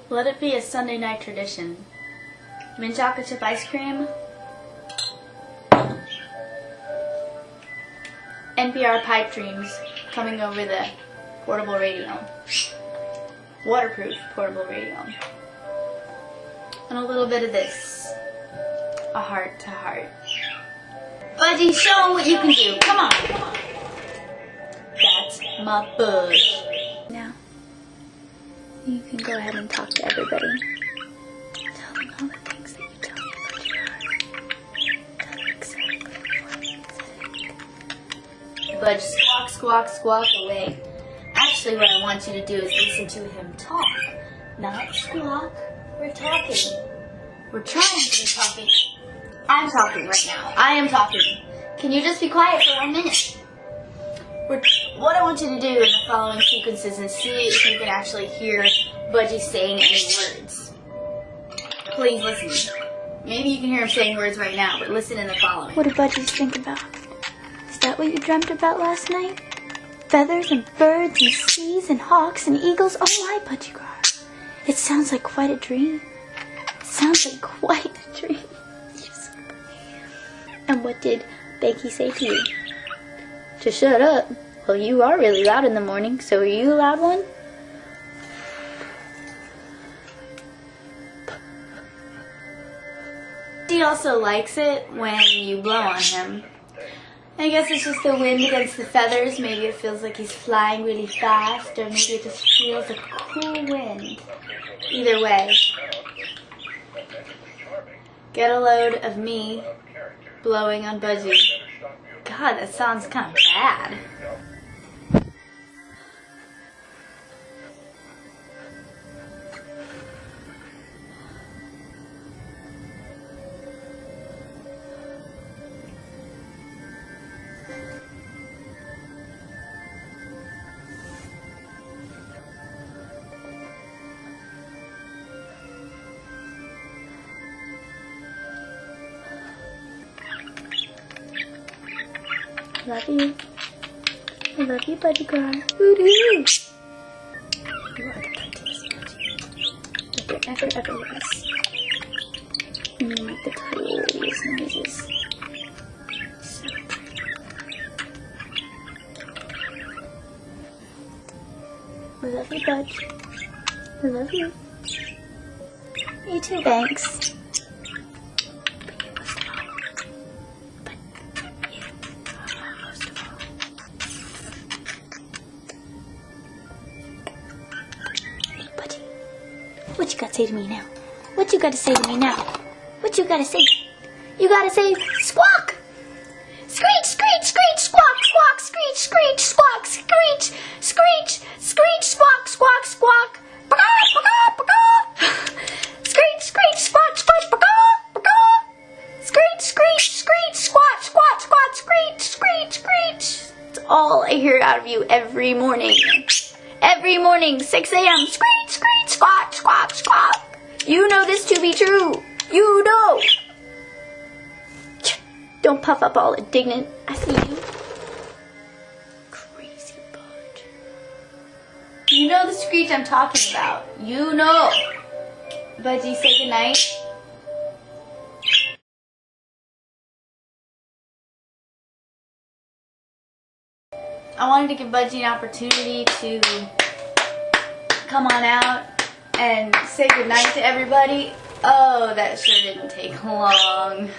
Let it be a Sunday night tradition. Mint chocolate chip ice cream, NPR pipe dreams coming over the portable radio, waterproof portable radio, and a little bit of this, a heart to heart. Budgie, show them what you can do. Come on. That's my budge. Now, you can go ahead and talk to everybody. Tell them all the things that you tell me about your heart. Tell them exactly what you think. Budge, squawk, squawk, squawk away. Actually, what I want you to do is listen to him talk. Not squawk. We're talking. We're trying to be talking. I'm talking right now. I am talking. Can you just be quiet for 1 minute? What I want you to do in the following sequences is see if you can actually hear Budgie saying any words. Please listen. Maybe you can hear him saying words right now, but listen in the following. What do Budgies think about? Is that what you dreamt about last night? Feathers and birds and seas and hawks and eagles? Oh my, Budgie girl. It sounds like quite a dream. It sounds like quite a dream. And what did Becky say to you? To shut up. Well, you are really loud in the morning, so are you a loud one? He also likes it when you blow on him. I guess it's just the wind against the feathers. Maybe it feels like he's flying really fast, or maybe it just feels like a cool wind. Either way, get a load of me blowing on Budgie. God, that sounds kind of bad. Love you. I love you, Budgie girl. Woo-hoo. You are the prettiest Budgie. Like there ever was. And you make the prettiest noises. So pretty. I love you, Budge. I love you. You too, thanks. What you gotta say to me now? What you gotta say to me now? What you gotta say? You gotta say, squawk! Screech, screech, screech, squawk, squawk, screech, screech, squawk, screech, screech, screech, squawk, squawk, squawk. Screech, screech, squawk, squawk, screech, screech, screech, squawk, squawk, squawk, screech, screech, screech. It's all I hear out of you every morning. Every morning, 6 a.m. Screech, screech, squawk, squawk, squawk. You know this to be true. You know. Don't puff up all indignant. I see you. Crazy Budge. You know the screech I'm talking about. You know. Budgie, say goodnight. I wanted to give Budgie an opportunity to come on out and say goodnight to everybody. Oh, that sure didn't take long.